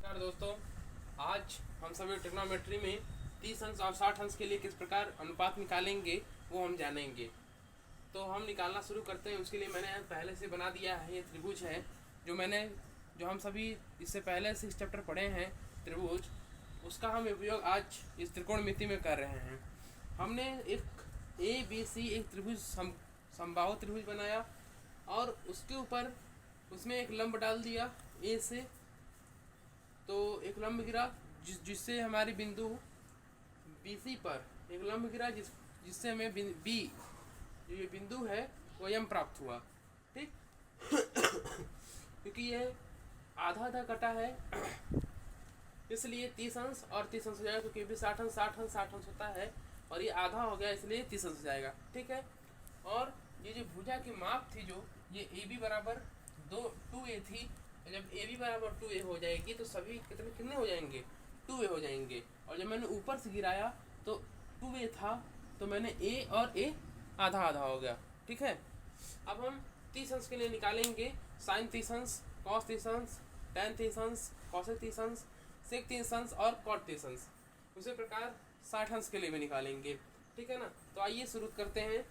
नमस्कार दोस्तों। आज हम सभी ट्रिग्नोमेट्री में 30 अंश और 60 अंश के लिए किस प्रकार अनुपात निकालेंगे वो हम जानेंगे। तो हम निकालना शुरू करते हैं। उसके लिए मैंने पहले से बना दिया है, ये त्रिभुज है जो हम सभी इससे पहले से इस चैप्टर पढ़े हैं त्रिभुज, उसका हम उपयोग आज इस त्रिकोणमिति में कर रहे हैं। हमने एक ABC एक त्रिभुज समबाहु त्रिभुज बनाया और उसके ऊपर उसमें एक लंब डाल दिया ए से, तो एक लंब गिरा जिससे हमारी बिंदु BC पर एक लंब गिरा जिससे हमें बी जो ये बिंदु है वो M प्राप्त हुआ। ठीक क्योंकि ये आधा आधा कटा है इसलिए 30 अंश और 30 अंश हो जाएगा, क्योंकि भी 60 अंश 60 अंश 60 अंश होता है और ये आधा हो गया इसलिए 30 अंश हो जाएगा। ठीक है। और ये जो भुजा की माप थी जो ये AB बराबर 2A थी, जब AB बराबर 2A हो जाएगी तो सभी कितने हो जाएंगे, 2A हो जाएंगे। और जब मैंने ऊपर से गिराया तो 2A था, तो मैंने A और A आधा आधा हो गया। ठीक है। अब हम 30 अंश के लिए निकालेंगे साइन 30 अंश, कॉस 30 अंश, टेन 30 अंश, कॉसेक 30 अंश, सेक 30 अंश और कॉट 30 अंश। उसी प्रकार 60 अंश के लिए भी निकालेंगे। ठीक है ना। तो आइए शुरू करते हैं।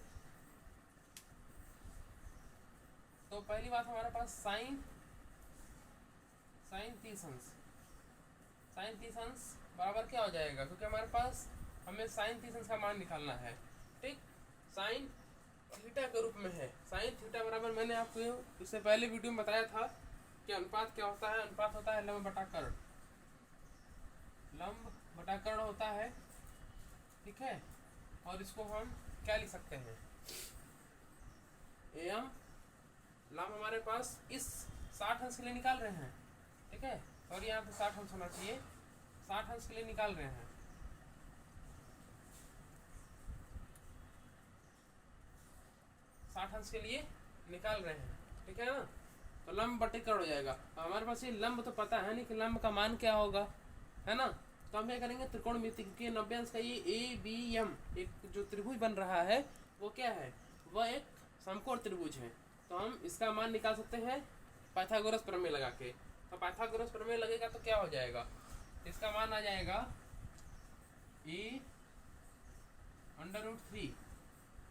तो पहली बात हमारे पास साइन 30 अंश, साइन 30 अंश बराबर क्या हो जाएगा, क्योंकि हमारे पास हमें साइन 30 अंश का मान निकालना है। ठीक। साइन थीटा के रूप में है। साइन थीटा बराबर मैंने आपको इससे पहले वीडियो में बताया था कि अनुपात क्या होता है। अनुपात होता है लंब बटा कर्ण, लंब बटा कर्ण होता है। ठीक है। और इसको हम क्या लिख सकते हैं, एम लंब हमारे पास इस 60 अंश के लिए निकाल रहे हैं। ठीक है। और यहाँ पे 60 अंश होना चाहिए, 60 अंश के लिए निकाल रहे हैं। 60 अंश के लिए निकाल रहे हैं। ठीक है ना। तो लंब बटे कर्ण हो जाएगा। हमारे पास ये लंब तो पता है नहीं कि लंब का मान क्या होगा, है ना। तो हम क्या करेंगे, त्रिकोणमिति, क्योंकि 90 अंश का ये ABM एक जो त्रिभुज बन रहा है वो क्या है, वह एक समकोण त्रिभुज है। तो हम इसका मान निकाल सकते हैं पाइथागोरस प्रमेय लगा के। तो पाइथागोरस प्रमेय लगेगा तो क्या हो जाएगा, इसका मान आ जाएगा A √3।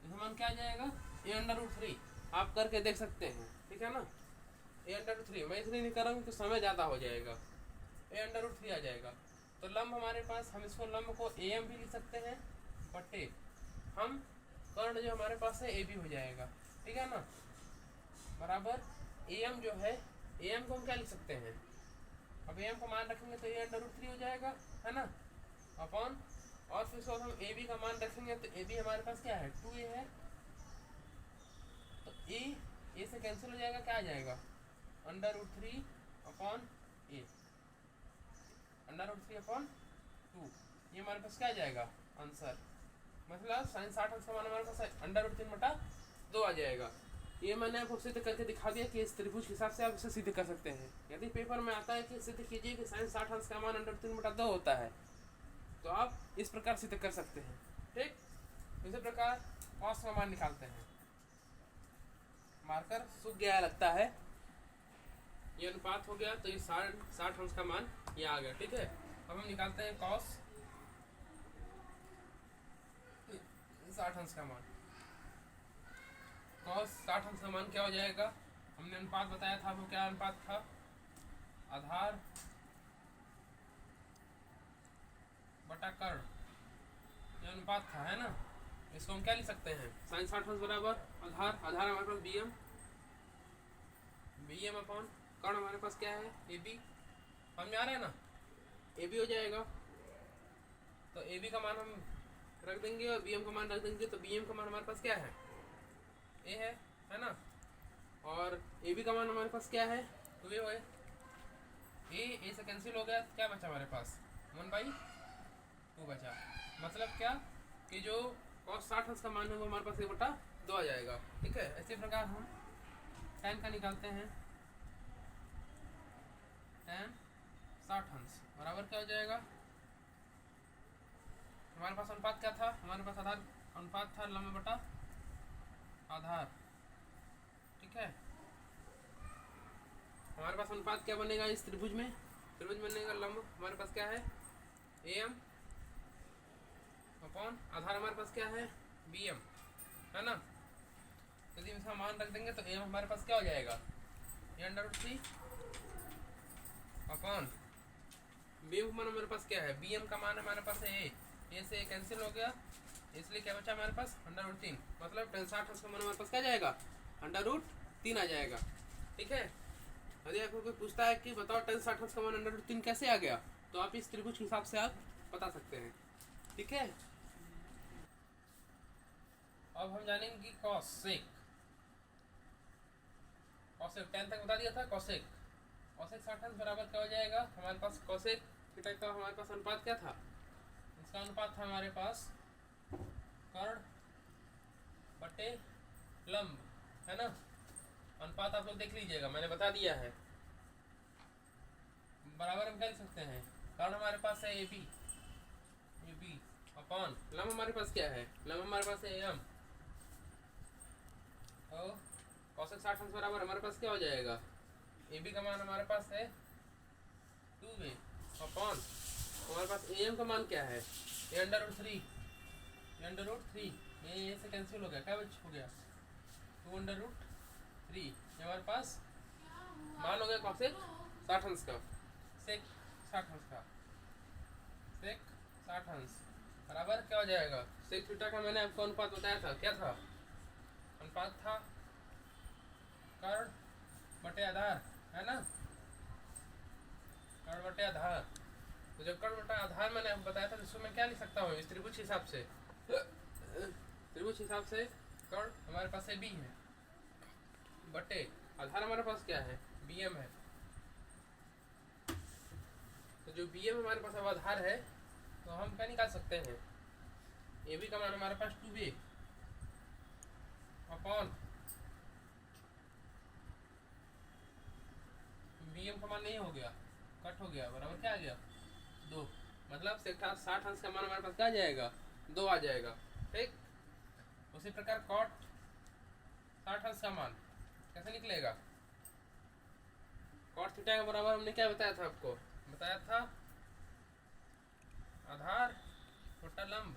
इसका मान क्या आ जाएगा, A √3। आप करके देख सकते हैं। ठीक है ना। A √3 मैं इसलिए नहीं कर रहा हूँ कि समय ज़्यादा हो जाएगा, A √3 आ जाएगा। तो लंब हमारे पास, हम इसको लंब को AM भी लिख सकते हैं बटे हम कर्ण जो हमारे पास है AB हो जाएगा। ठीक है ना। बराबर AM जो है, AM को हम क्या लिख सकते हैं, अब AM को मान रखेंगे तो A √3 हो जाएगा, है ना, अपॉन, और फिर उसको हम AB का मान रखेंगे तो AB हमारे पास क्या है, 2A है। तो A से कैंसिल हो जाएगा, क्या आ जाएगा, √3 अपॉन A, √3 अपॉन 2। ये हमारे पास क्या आ जाएगा आंसर, मतलब साइन 60 अंश का मान हमारे पास √3 बटा 2 आ जाएगा। ये मैंने आपको सिद्ध करके दिखा दिया कि इस त्रिभुज के हिसाब से आप इसे सिद्ध कर सकते हैं। यदि पेपर में आता है कि सिद्ध कीजिए कि साइन 60 अंश का मान √3 बटा 2 होता है, तो आप इस प्रकार सिद्ध कर सकते हैं। ठीक। इसी प्रकार कॉस का मान निकालते हैं। मार्कर सूख गया लगता है, ये अनुपात हो गया, तो ये 60 अंश का मान ये आ गया। ठीक है। अब हम निकालते हैं कॉस 60 अंश का मान। कॉस 60 अंश का मान क्या हो जाएगा, हमने अनुपात बताया था, वो क्या अनुपात था, आधार बटा कर्ण, ये अनुपात था, है ना। इसको हम क्या लिख सकते हैं, साइन 60 अंश बराबर आधार, आधार हमारे पास BM अपॉन कर्ण हमारे पास क्या है AB, हम जा रहे हैं ना, AB हो जाएगा। तो AB का मान हम रख देंगे और BM का मान रख देंगे, तो BM का मान हमारे पास क्या है, A है ना। और AB का मान हमारे पास क्या है, तो ये है A से कैंसिल हो गया, क्या बचा हमारे पास 1/2 बचा। मतलब क्या कि जो cos 60 अंश का मान है वो हमारे पास 1/2 आ जाएगा। ठीक है। इसी प्रकार हम tan का निकालते हैं, tan 60 अंश बराबर क्या हो जाएगा, हमारे पास अनुपात क्या था, हमारे पास आधार अनुपात था लंब बटा आधार। ठीक है। हमारे पास अनुपात क्या बनेगा इस त्रिभुज में, त्रिभुज बनने का लंब हमारे पास क्या है AM अपॉन आधार हमारे पास क्या है BM, है ना। यदि इसका मान रख देंगे तो AM हमारे पास क्या हो जाएगा A√3 अपॉन BM का मान हमारे पास क्या है BM का मान हमारे पास है A से कैंसिल हो गया, इसलिए क्या बचा हमारे पास √3, मतलब 60 का मान हमारे पास क्या जाएगा √3 आ जाएगा। ठीक है, यदि आपको कोई पूछता है कि बताओ 60 का मान √3 कैसे आ गया, तो आप इस त्रिभुज के हिसाब से आप बता सकते हैं। ठीक है, अब हम जानेंगे कि कॉसेक 10 तक बता दिया था। कॉसेक 60 बराबर क्या हो जाएगा हमारे पास, कॉसेक थीटा का हमारे पास अनुपात क्या था, इसका अनुपात था हमारे पास कर्ण बटे लंब, है ना। अनुपात आप लोग देख लीजिएगा, मैंने बता दिया है। बराबर हम क्या लिख सकते हैं, कर्ण हमारे पास है AB अपॉन लंब हमारे पास क्या है, लंब हमारे पास है AM, तो कॉसेक 60 बराबर हमारे पास क्या हो जाएगा, AB का मान हमारे पास है 2A अपॉन हमारे पास AM का मान क्या है A√3 ये से कैंसिल हो गया, क्या बच हो गया 2√3, ये हमारे पास मान हो गया कॉसेक 60 का, सेक 60 बराबर क्या हो जाएगा, सेक थीटा का मैंने आपको अनुपात बताया था, क्या था अनुपात था कर्ण बटे आधार, है ना, कर्ण बटे आधार। तो जब कर्ण बटे आधार मैंने आपको बताया था, इसको मैं क्या लिख सकता हूँ इस त्रिभुज हिसाब से, त्रिभुज हिसाब से कर्ण हमारे पास है B है बटे आधार हमारे पास क्या है BM है, तो जो BM हमारे पास अब आधार है, तो हम क्या निकाल सकते हैं, AB का मान हमारे पास 2A अपॉन BM का मान नहीं हो गया, कट हो गया, बराबर क्या आ गया 2, मतलब 60 का मान हमारे पास क्या आ जाएगा 2 आ जाएगा। ठीक, उसी प्रकार कॉट 60 का मान कैसे निकलेगा, कॉट थीटा के बराबर हमने क्या बताया था आपको, बताया था आधार बटा लंब,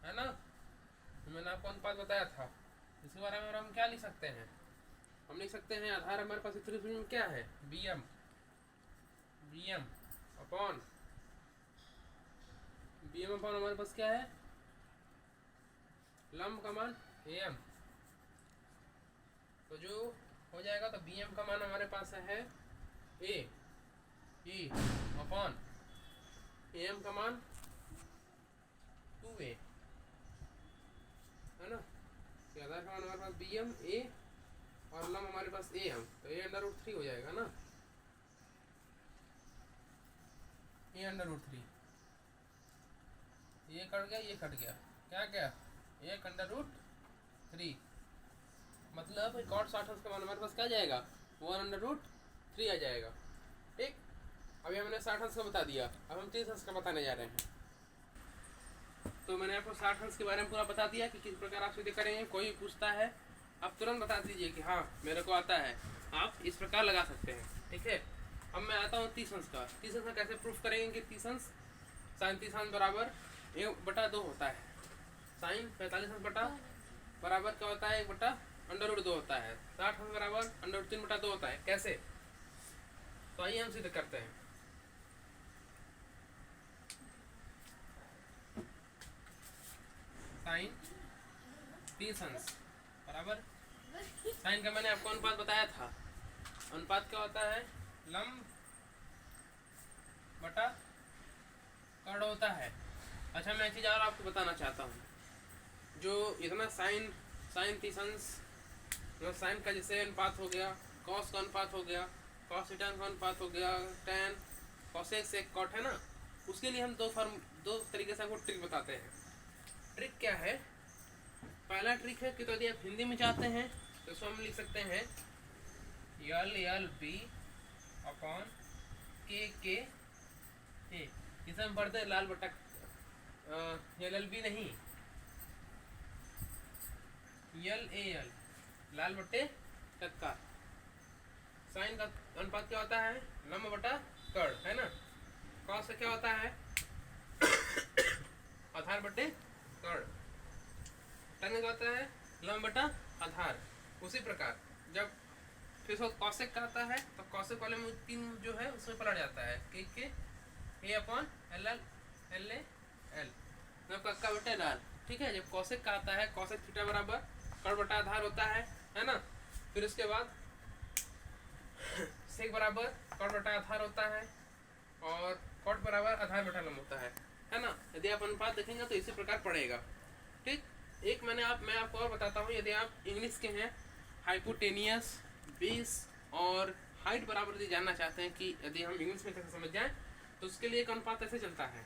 है ना, मैंने आपको अनुपात बताया था। इसके बारे में हम क्या लिख सकते हैं, हम लिख सकते हैं आधार हमारे पास त्रिभुज में क्या है BM अपॉन हमारे पास क्या है लंब का मान AM, तो जो हो जाएगा, तो BM का मान हमारे पास है A अपॉन AM का मान 2A, है ना, तो आधार का मान हमारे पास BM A और लंब हमारे पास AM, तो A√3 हो जाएगा ना, A√3, ये कट गया, ये कट गया, क्या क्या 1√3, मतलब कॉट 60 का मान हमारे पास क्या जाएगा 1√3 आ जाएगा। ठीक, अभी हमने 60 का बता दिया, अब हम 30 का बताने जा रहे हैं। तो मैंने आपको 60 के बारे में पूरा बता दिया कि किस प्रकार आप सीधे करेंगे। कोई पूछता है आप तुरंत बता दीजिए कि हाँ मेरे को आता है, आप इस प्रकार लगा सकते हैं। ठीक है, अब मैं आता हूँ 30 का। 30 का कैसे प्रूफ करेंगे कि 30 sin 30 बराबर 1/2 होता है, sin 45 बटा बराबर क्या होता है 1/√2 होता है, 60 बराबर √3/2 होता है। कैसे, तो आइए हम सिद्ध करते हैं। sin 30 बराबर, साइन का मैंने आपको अनुपात बताया था, अनुपात क्या होता है लंब बटा कर्ण होता है। अच्छा, मैं एक चीज़ और आपको बताना चाहता हूँ, जो इतना साइन 30 साइन का जैसे अनुपात हो गया, कॉस का अनुपात हो गया, कॉस थीटा का अनुपात हो गया, tan कॉसेक सेक कॉट, है ना, उसके लिए हम दो तरीके से आपको ट्रिक बताते हैं। ट्रिक क्या है, पहला ट्रिक है कि तो यदि आप हिंदी में चाहते हैं तो इसको हम लिख सकते हैं LLB अपॉन KK, इसे हम पढ़ते हैं लाल बटा LLB नहीं LAL, लाल बटे टक्का। साइन का अनुपात क्या होता है, लंब बटा कर्ण, है ना। कॉस से क्या होता है, आधार बटे कर्ण। tan क्या होता है, लंब बटा आधार। उसी प्रकार जब फिर उसको कौशिक का आता है तो कौशिक वाले में 3 जो है उसमें पलट जाता है के A upon L L L A L, मतलब कक्का बटे लाल। ठीक है, जब कौशिक का आता है कौशिक थीटा बराबर कर्ण बटा आधार होता है ना। फिर उसके बाद सेक बराबर कर्ण बटा आधार होता है और कॉट बराबर आधार बटा लंब होता है ना। यदि आप अनुपात देखेंगे तो इसी प्रकार पड़ेगा। ठीक, एक मैं आपको और बताता हूँ, यदि आप इंग्लिश के हैं हाइपोटेनियस, बेस और हाइट बराबर यदि जानना चाहते हैं कि यदि हम इंग्लिश में कैसे समझ जाएं, तो उसके लिए एक अनुपात ऐसे चलता है।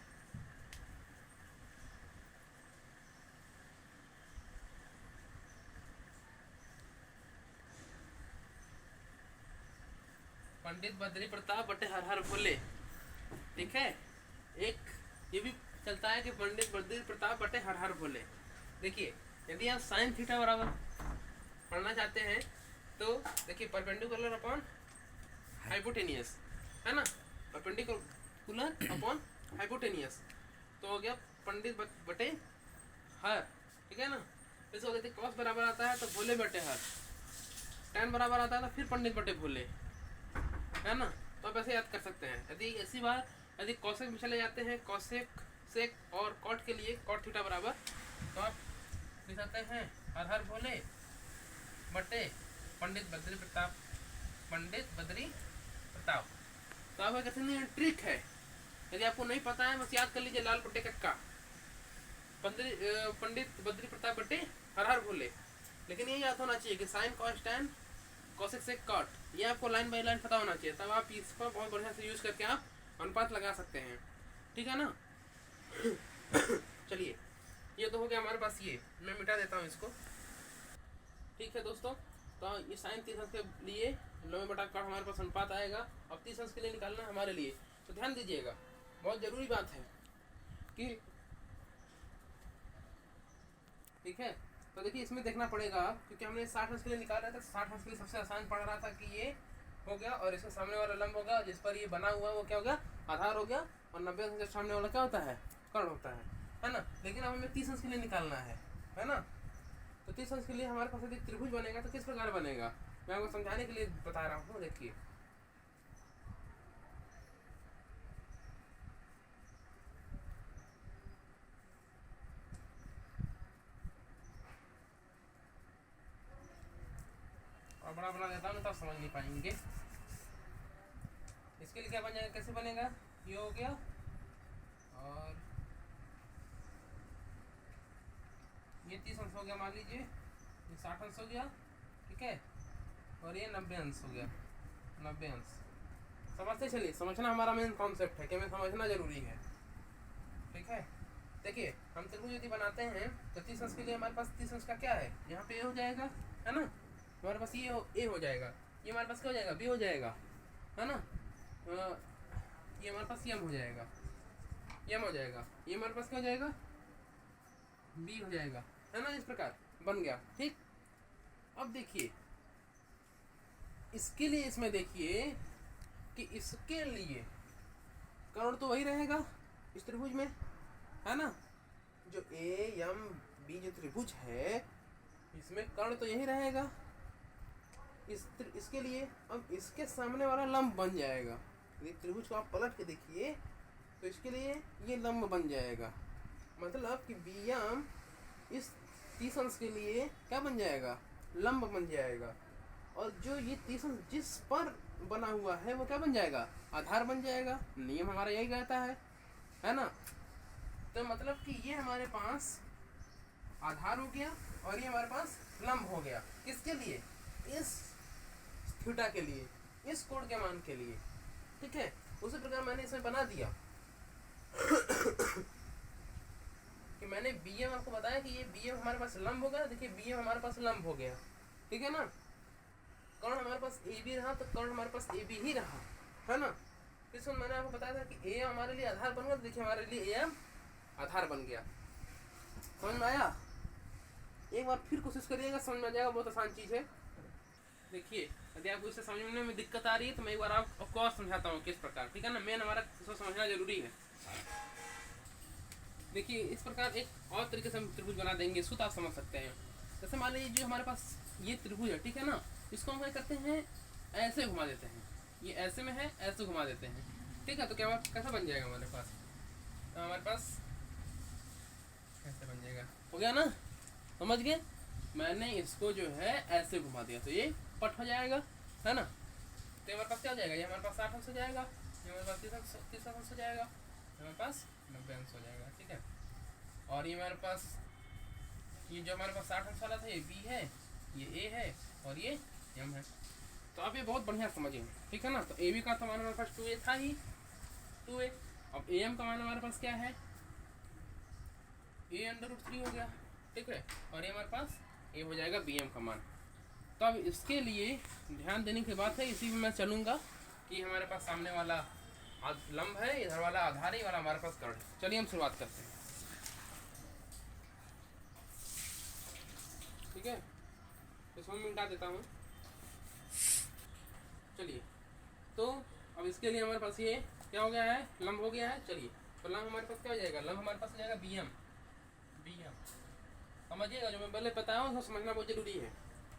पंडित बद्री प्रताप बटे हर हर भोले। ठीक है, एक ये भी चलता है कि पंडित बद्री प्रताप बटे हर हर भोले। देखिए, यदि आप साइन थीटा बराबर पढ़ना चाहते हैं तो देखिए परपेंडिकुलर अपॉन हाइपोटेनियस, है ना, परपेंडिकुलर अपॉन हाइपोटेनियस, तो हो गया पंडित बटे हर। ठीक है ना। जैसे यदि कॉस बराबर आता है तो भोले बटे हर, tan बराबर आता है तो फिर पंडित बटे भोले, है ना। तो आप ऐसे याद कर सकते हैं। यदि ऐसी बार यदि कौशिक में चले जाते हैं, कौशिक सेक और कॉट के लिए कॉट थीटा बराबर, तो आप लिख सकते हैं हर हर भोले बटे पंडित बद्री प्रताप, पंडित बद्री प्रताप। तो आपका कैसे नहीं ट्रिक है, यदि आपको नहीं पता है बस याद कर लीजिए लाल बटे कक्का, पंडित बद्री प्रताप बटे हर हर भोले। लेकिन ये याद होना चाहिए कि साइन कॉस टैन कौशिक से कॉट, ये आपको लाइन बाय लाइन पता होना चाहिए, तब आप इस पर बहुत बढ़िया से यूज करके आप अनुपात लगा सकते हैं। ठीक है ना। चलिए, ये तो हो गया हमारे पास, ये मैं मिटा देता हूँ इसको। ठीक है दोस्तों, तो ये साइन 30 अंश के लिए लंबे बटा कर्ण हमारे पास अनुपात आएगा। अब 30 अंश के लिए निकालना हमारे लिए, तो ध्यान दीजिएगा, बहुत जरूरी बात है कि ठीक है। तो देखिए इसमें देखना पड़ेगा क्योंकि हमने 60 अंश के लिए निकाल रहे थे, 60 अंश के लिए सबसे आसान पड़ रहा था कि ये हो गया और इसके सामने वाला लंब होगा जिस पर ये बना हुआ है वो क्या हो गया, आधार हो गया, और 90 अंश के सामने वाला क्या होता है, कर्ण होता है ना। लेकिन अब हमें 30 अंश के लिए निकालना है ना। तो 30 अंश के लिए हमारे पास यदि त्रिभुज बनेगा तो किस प्रकार बनेगा, मैं आपको समझाने के लिए बता रहा हूँ। देखिए और बड़ा बना देता हूँ तब समझ नहीं पाएंगे। इसके लिए क्या बन जाएगा, कैसे बनेगा, ये हो गया और ये 30 अंश हो गया, मान लीजिए ये 60 अंश हो गया। ठीक है, और ये 90 अंश हो गया, 90 अंश। समझते चलिए, समझना हमारा मेन कॉन्सेप्ट है कि हमें समझना जरूरी है। ठीक है, देखिए हम त्रिभुज यदि बनाते हैं तो 30 अंश के लिए हमारे पास 30 अंश का क्या है, यहाँ पे ए हो जाएगा, है ना। हमारे पास ये ए हो जाएगा, ये हमारे पास क्या हो जाएगा, बी हो जाएगा, है ना। ये हमारे पास यम हो जाएगा, यम हो जाएगा, ये हमारे पास क्या हो जाएगा, बी हो जाएगा, है ना। इस प्रकार बन गया। ठीक, अब देखिए इसके लिए, इसमें देखिए कि इसके लिए कर्ण तो वही रहेगा इस त्रिभुज में, है ना। जो ए एम बी जो त्रिभुज है इसमें कर्ण तो यही रहेगा। इसके लिए अब इसके सामने वाला लंब बन जाएगा। यदि त्रिभुज को आप पलट के देखिए तो इसके लिए ये लंब बन जाएगा, मतलब कि बी एम इस 30 अंश के लिए क्या बन जाएगा, लंब बन जाएगा। और जो ये 30 अंश जिस पर बना हुआ है वो क्या बन जाएगा, आधार बन जाएगा। नियम हमारा यही कहता है ना। तो मतलब कि ये हमारे पास आधार हो गया और ये हमारे पास लंब हो गया। किसके लिए, इस थीटा के लिए, इस कोण के मान के लिए। ठीक है, उसी प्रकार मैंने इसमें बना दिया कि मैंने bm आपको बताया कि ये bm हमारे पास लंब हो गया। देखिए bm हमारे पास लंब हो गया, ठीक है ना। कर्ण हमारे पास ab रहा तो कर्ण हमारे पास ab ही रहा, है ना। इसमें मैंने आपको बताया था कि am हमारे लिए आधार बन गया, तो देखिए हमारे लिए am आधार बन गया। समझ में आया, एक बार फिर कोशिश करिएगा, समझ में आ जाएगा, बहुत आसान चीज है। देखिए यदि आपको इसे समझने में दिक्कत आ रही है तो मैं एक बार आपको और समझाता हूँ किस प्रकार, ठीक है ना। मेन हमारा इसको समझना जरूरी है। देखिए इस प्रकार एक और तरीके से हम त्रिभुज बना देंगे, इसको तो आप समझ सकते हैं। जैसे मान लीजिए जो हमारे पास ये त्रिभुज है, ठीक है ना, इसको हम क्या करते हैं, ऐसे घुमा देते हैं। ये ऐसे में है, ऐसे घुमा देते हैं, ठीक है। तो क्या कैसा बन जाएगा हमारे पास, तो हमारे पास कैसे बन जाएगा, हो गया ना, समझ गए। मैंने इसको जो है ऐसे घुमा दिया तो ये पट हो जाएगा, है ना। तो हमारे पास क्या हो जाएगा, ये हमारे पास 60 अंश हो जाएगा, ये हमारे पास 30 अंश हो जाएगा, हमारे पास 90 अंश हो जाएगा, ठीक है। और ये हमारे पास, ये जो हमारे पास 60 अंश वाला था ये बी है, ये ए है और ये एम है। तो आप ये बहुत बढ़िया समझिए, ठीक है ना। तो ए बी का तो मान हमारे पास 2a था ही, 2a। अब ए एम का मान हमारे पास क्या है, a√3 हो गया, ठीक है। और ये हमारे पास ए हो जाएगा बी एम का मान। तो अब इसके लिए ध्यान देने की बात है, इसी में मैं चलूँगा कि हमारे पास सामने वाला लंब है, इधर वाला आधार है, वाला हमारे पास कर्ण है। चलिए हम शुरुआत करते हैं, ठीक है। इसको मैं मिटा देता हूँ। चलिए, तो अब इसके लिए हमारे पास ये क्या हो गया है, लंब हो गया है। चलिए, तो लंब हमारे पास क्या हो जाएगा, लंब हमारे पास हो जाएगा बी एम। समझिएगा, जो मैं पहले बताया हूँ उसको समझना बहुत जरूरी है।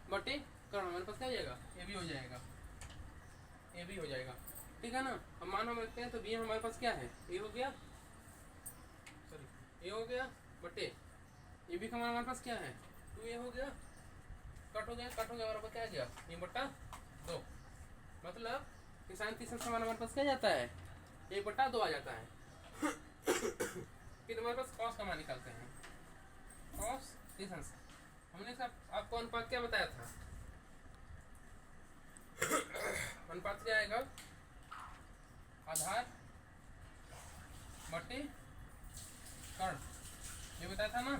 बटे कर्ण हमारे पास क्या हो जाएगा, ए भी हो जाएगा, ए भी हो जाएगा, ठीक है ना। अब मान हम रखते हैं तो बी एम हमारे पास क्या है, ए हो गया, सॉरी ए हो गया, बटे ए बी का मान हमारे पास क्या है, 2a हो गया, कट हो गया, कट हो गया, हमारे पास क्या आ गया, ये बटा 2। मतलब कि साइन 30 अंश मान हमारे पास क्या जाता है, 1/2 आ जाता है। फिर हमारे पास कॉस का मान निकालते हैं, कॉस 30 अंश। हमने आपको अनुपात क्या बताया था, अनुपात क्या आएगा, आधार बटे कर्ण, ये बताया था ना,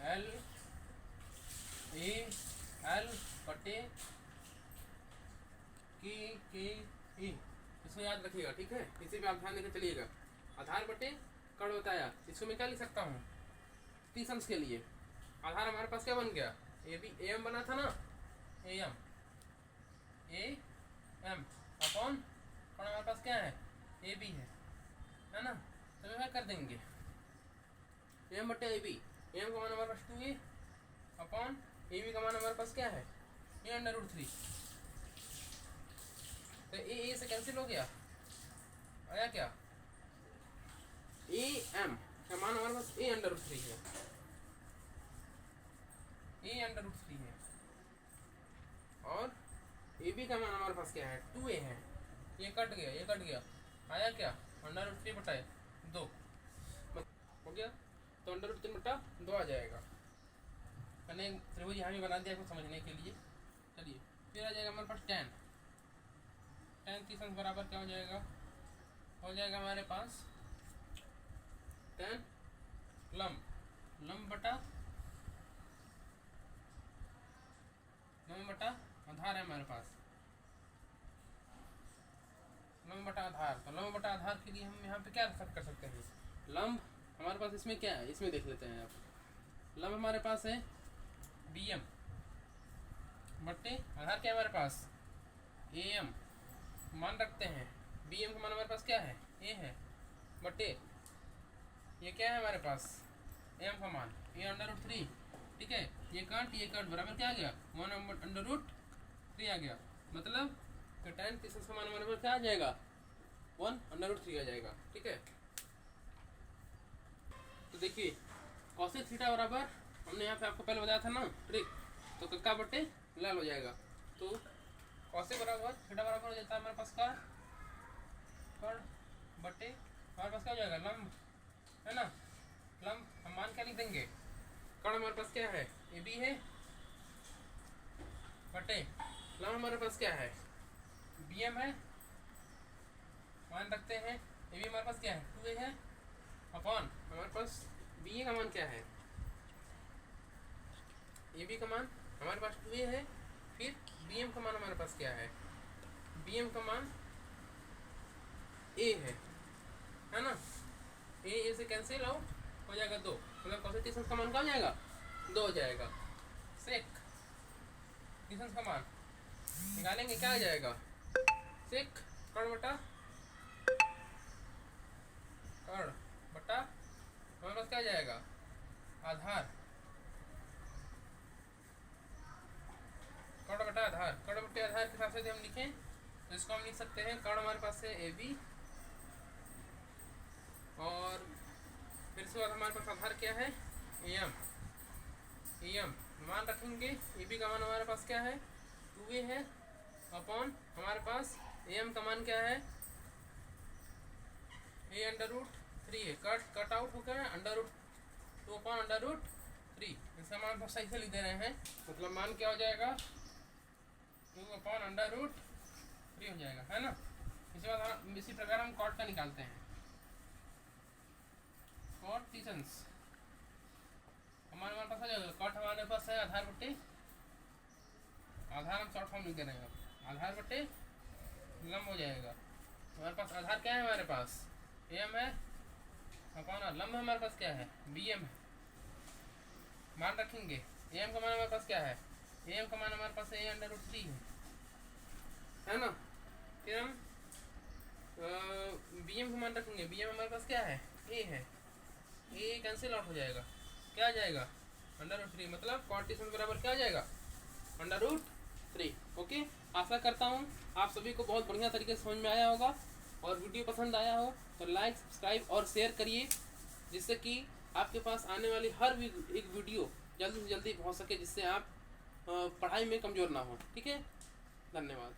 एल ए एल बटे के ई, इसको याद रखिएगा, ठीक है। इसी पे आप ध्यान देकर चलिएगा। आधार बटे कर्ण बताया, इसको मैं क्या लिख सकता हूँ, 30 अंश के लिए आधार हमारे पास क्या बन गया, ए बी, ए एम बना था ना, ए एम अपॉन कर्ण हमारे पास क्या है, ए बी है ना। तो क्या कर देंगे, एम बटे ए बी, एम का मान हमारे पास 2a अपॉन ए बी का मान हमारे पास क्या है, a√3। तो ए से कैंसिल हो गया, आया क्या, ए एम का मान हमारे पास a√3 है, a√3 है। और ए बी का मान हमारे पास क्या है, 2a है। ये कट गया, ये कट गया, आया क्या, √3 बटाए 2 हो गया। तो √3 बटा 2 आ जाएगा। मैंने त्रिभुज यहाँ भी बना दिया आपको समझने के लिए। चलिए, फिर आ जाएगा हमारे पास tan 30 अंश बराबर क्या हो जाएगा, हो जाएगा हमारे पास tan लंब बटा आधार है हमारे पास, लंब बटा आधार। तो लंब बटा आधार के लिए हम यहाँ पे क्या कर सकते हैं, लंब हमारे पास इसमें क्या है, इसमें देख लेते हैं आप। लंब हमारे पास है बी एम बटे आधार क्या है हमारे पास, ए एम। मान रखते हैं बी एम का मान हमारे पास क्या है, ए है, बटे ये क्या है हमारे पास, एम का मान a√3, ठीक है। ये कट बराबर क्या आ गया, 1/√3 आ गया। मतलब तो tan 30 का मान हमारे पास क्या आ जाएगा, 1/√3 आ जाएगा, ठीक है। तो देखिए cosec थीटा बराबर, हमने यहाँ पे आपको पहले बताया था ना ट्रिक, तो कक्का बटे लाल हो जाएगा। तो cosec बराबर थीटा बराबर हो जाता है हमारे पास का कर्ण बटे हमारे पास क्या हो जाएगा, लंब है ना। लंब हम मान क्या लिख देंगे, कर्ण हमारे पास क्या है, ए बी है, बटे लंब हमारे पास क्या है, बी एम है। मान रखते हैं ए बी हमारे पास क्या है, 2a है, अपॉन हमारे पास बी ए का मान क्या है, ए बी का मान हमारे पास 2a है। फिर बी एम का मान हमारे पास क्या है, बी एम का मान ए है ना। ए से कैंसिल आउट हो जाएगा 2, मतलब cosec 30 का मान क्या हो जाएगा, 2 हो जाएगा। सेक डिस्टेंस का मान निकालेंगे, क्या आ जाएगा, सेक कर्ण बटा कर्ण बटा हमारे पास क्या आ जाएगा, आधार, कर्ण बटा आधार। कर्ण बटे आधार के हिसाब से यदि हम लिखें तो इसको हम लिख सकते हैं, कर्ण हमारे पास है ए बी, और फिर इसके बाद हमारे पास आधार क्या है, ए एम। ए एम मान रखेंगे, ए बी का मान हमारे पास क्या है, 2a है, अपॉन हमारे पास ए एम का मान क्या है, ए अंडर रूट 3 है, कट आउट हो गया under root 2 upon under root 3। इसका मान तो सही से लिख दे रहे हैं, मतलब मान क्या हो जाएगा, 2 अपॉन अंडर रूट 3 हो जाएगा, है ना। इसके बाद हम इसी प्रकार हम कॉट का निकालते हैं, कॉट टीसेंस हमारे पास आ जाएगा, कॉट हमारे पास है आधार बटे आधार, हम शॉर्ट फॉर्म लिख दे रहे हैं, आधार बटे लंब हो जाएगा। हमारे पास आधार क्या है, हमारे पास ए एम है, अपॉन लंब हमारे पास क्या है, बी एम है। मान रखेंगे, ए एम का मान हमारे पास क्या है, ए एम का मान हमारे पास ए अंडर रूट 3 है ना। फिर हम बी एम का मान रखेंगे, बी एम हमारे पास क्या है, ए है, ए कैंसिल आउट हो जाएगा, क्या आ जाएगा, अंडर रूट 3, मतलब कॉट टीसेंस बराबर क्या आ जाएगा, अंडर रूट 3। ओके, आशा करता हूँ आप सभी को बहुत बढ़िया तरीके से समझ में आया होगा, और वीडियो पसंद आया हो तो लाइक, सब्सक्राइब और शेयर करिए, जिससे कि आपके पास आने वाली हर एक वीडियो जल्दी से जल्दी पहुँच सके, जिससे आप पढ़ाई में कमज़ोर ना हो। ठीक है, धन्यवाद।